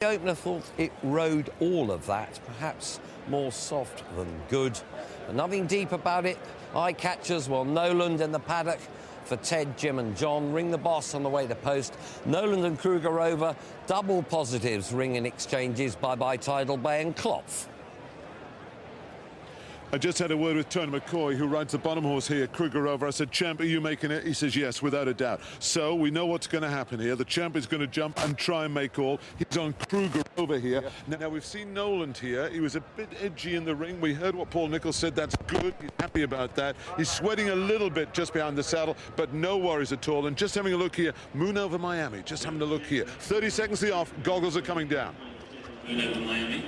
The opener thought it rode all of that, perhaps more soft than good. But nothing deep about it. Eye catchers, well, Noland in the paddock for Ted, Jim and John. Ring the Boss on the way to post. Noland and Kruguyrova, double positives, ringing exchanges. Bye-bye Tidal Bay and Clough. I just had a word with Tony McCoy, who rides the bottom horse here, Kruguyrova. I said, Champ, are you making it? He says, yes, without a doubt. So we know what's going to happen here. The Champ is going to jump and try and make all. He's on Kruguyrova here. Yeah. Now, we've seen Noland here. He was a bit edgy in the ring. We heard what Paul Nicholls said. That's good. He's happy about that. He's sweating a little bit just behind the saddle, but no worries at all. And just having a look here, Moon over Miami. Just having a look here. 30 seconds to the off. Goggles are coming down. Moon over Miami.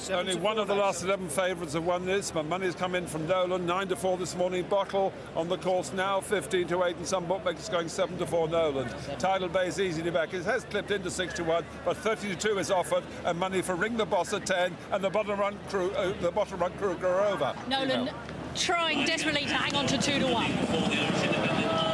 Only one of the last 11 favourites have won this. My money's come in from Noland, 9-4 this morning. Bottle on the course now, 15-8, and some bookmakers going 7-4 Noland. Tidal Bay is easy to back. It has clipped into 6-1, but 30-2 is offered, and money for Ring the Boss at 10, and the bottom run Kruguyrova. Noland trying desperately to hang on to 2-1.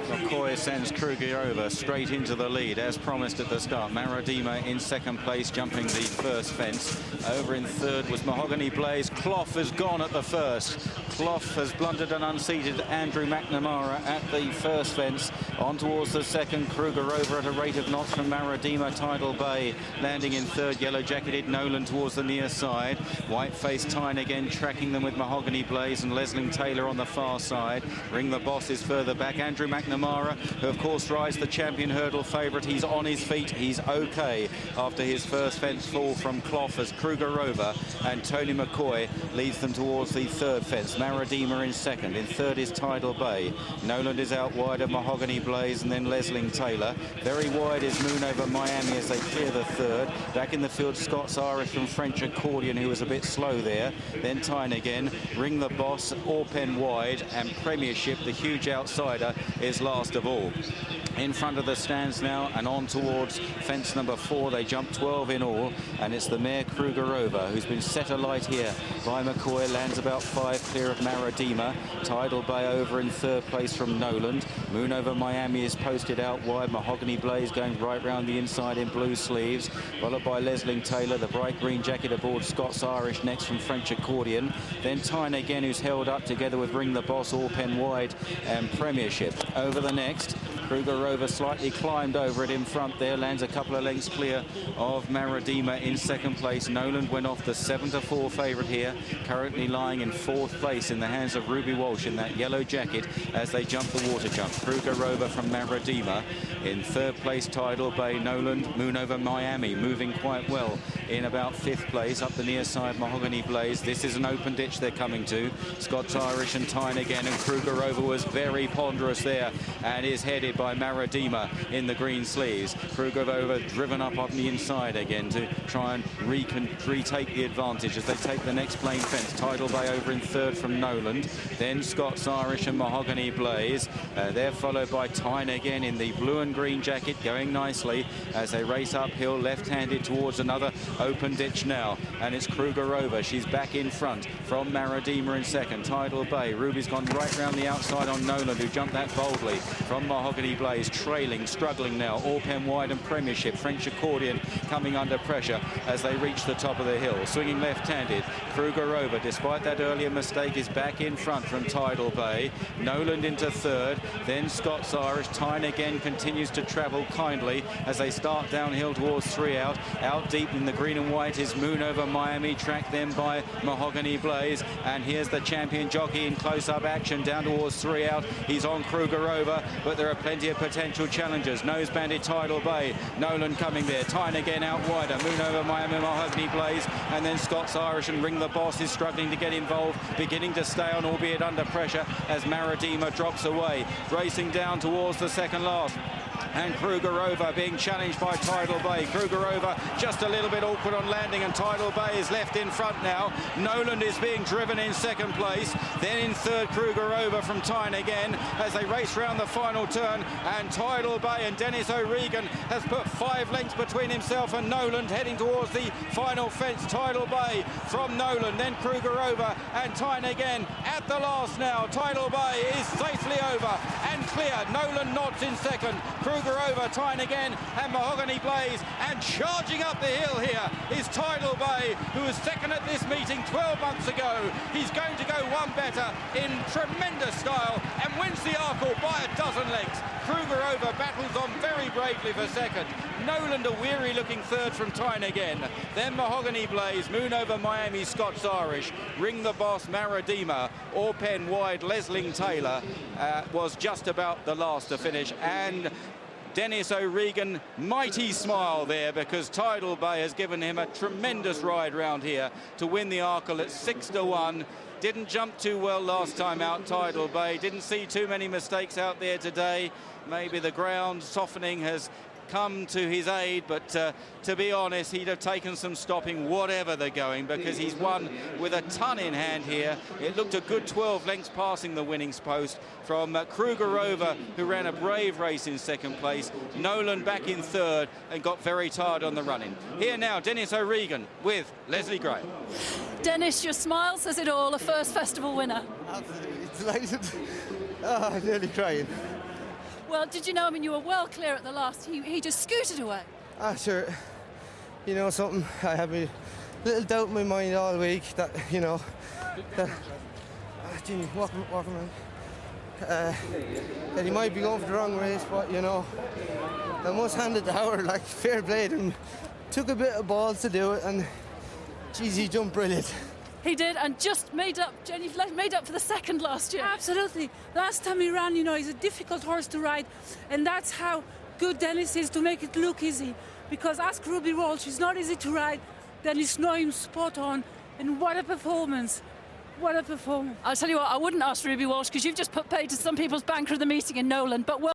McCoy sends Kruguyrova straight into the lead, as promised at the start. Maradima in second place, jumping the first fence. Over in third was Mahogany Blaze. Clough has gone at the first. Clough has blundered and unseated Andrew McNamara at the first fence. On towards the second, Kruguyrova at a rate of knots from Maradima. Tidal Bay landing in third, yellow-jacketed Noland towards the near side. White-faced Thyne again tracking them with Mahogany Blaze and Leslie Taylor on the far side. Ring the Boss is further back. Andrew McNamara, who of course rides the champion hurdle favourite. He's on his feet. He's okay after his first fence fall from Clough, as Kruguyrova and Tony McCoy leads them towards the third fence. Maradima in second. In third is Tidal Bay. Noland is out wide of Mahogany Blaze, and then Leslie Taylor. Very wide is Moon over Miami as they clear the third. Back in the field, Scots Irish from French Accordion, who was a bit slow there. Then Thyne again. Ring the Boss, Orpen wide, and Premiership, the huge outsider, is last of all. In front of the stands now and on towards fence number 4. They jump 12 in all, and it's the mare Kruguyrova who's been set alight here by McCoy. Lands about 5 clear of Maradima. Tidal Bay over in third place from Noland. Moon over Miami is posted out wide. Mahogany Blaze going right round the inside in blue sleeves, followed by Leslie Taylor, the bright green jacket aboard Scots Irish next from French Accordion. Then Thyne again, who's held up together with Ring the Boss, Orpen wide, and Premiership. Over the next, Kruguyrova slightly climbed over it in front there, lands a couple of lengths clear of Maradima in second place. Noland went off the 7-4 favourite here, currently lying in fourth place in the hands of Ruby Walsh in that yellow jacket as they jump the water jump. Kruguyrova from Maradima. In third place, Tidal Bay. Noland, Moon over Miami, moving quite well in about fifth place. Up the near side, Mahogany Blaze. This is an open ditch they're coming to. Scots Irish and Thyne again, and Kruguyrova was very ponderous there and is headed by Maradima in the green sleeves. Kruguyrova driven up on the inside again to try and retake the advantage as they take the next plain fence. Tidal Bay over in third from Noland. Then Scots Irish and Mahogany Blaze. They're followed by Thyne again in the blue and green jacket, going nicely as they race uphill, left-handed towards another open ditch now. And it's Kruguyrova. She's back in front from Maradima in second. Tidal Bay. Ruby's gone right round the outside on Noland, who jumped that boldly from Mahogany Blaze, trailing, struggling now. Orpen wide and Premiership. French Accordion coming under pressure as they reach the top of the hill. Swinging left-handed. Kruguyrova, despite that earlier mistake, is back in front from Tidal Bay. Noland into third. Then Scots Irish. Thyne again continues to travel kindly as they start downhill towards 3 out. Out deep in the green and white is Moon over Miami, tracked then by Mahogany Blaze. And here's the champion jockey in close-up action down towards 3 out. He's on Kruguyrova, but there are plenty of potential challengers. Nose-banded Tidal Bay. Noland coming there. Thyne again out wider. Moon over Miami, Mahogany Blaze. And then Scots Irish and Ring the Boss is struggling to get involved, beginning to stay on, albeit under pressure, as Maradima drops away. Racing down towards the second last. And Kruguyrova being challenged by Tidal Bay. Kruguyrova just a little bit awkward on landing, and Tidal Bay is left in front now. Noland is being driven in second place. Then in third, Kruguyrova from Thyne again as they race round the final turn. And Tidal Bay and Dennis O'Regan has put 5 lengths between himself and Noland, heading towards the final fence. Tidal Bay from Noland, then Kruguyrova and Thyne again at the last now. Tidal Bay is safely over, and clear. Noland knots in second. Kruguyrova, Thyne again, and Mahogany Blaze. And charging up the hill here is Tidal Bay, who was second at this meeting 12 months ago. He's going to go one better in tremendous style and wins the Arkle by a dozen lengths. Kruguyrova battles on very bravely for second. Noland a weary-looking third from Thyne again. Then Mahogany Blaze, Moon Over Miami, Scots-Irish, Ring the Boss, Maradima, Orpen wide, Lesling Taylor was just about the last to finish. And Dennis O'Regan, mighty smile there, because Tidal Bay has given him a tremendous ride round here to win the Arkle at 6-1. Didn't jump too well last time out, Tidal Bay. Didn't see too many mistakes out there today. Maybe the ground softening has come to his aid, but to be honest, he'd have taken some stopping whatever they're going, because he's won with a ton in hand here. It looked a good 12 lengths passing the winnings post from Kruguyrova, who ran a brave race in second place. Noland back in third and got very tired on the running. Here now, Dennis O'Regan with Leslie Gray. Dennis, your smile says it all, a first festival winner. Absolutely delighted. Oh, I'm nearly crying. Well, did you know, I mean, you were well clear at the last. He just scooted away. Ah, sure. You know something, I have a little doubt in my mind all week that, you know, that he might be going for the wrong race, but, you know, I must hand it to Howard, like, fair play, and took a bit of balls to do it, and, geez, he jumped brilliant. He did, and just made up, Jenny, made up for the second last year. Absolutely. Last time he ran, you know, he's a difficult horse to ride, and that's how good Dennis is, to make it look easy. Because ask Ruby Walsh, he's not easy to ride. Dennis know him spot on, and what a performance. What a performance. I'll tell you what, I wouldn't ask Ruby Walsh, because you've just put paid to some people's banker of the meeting in Noland, but well.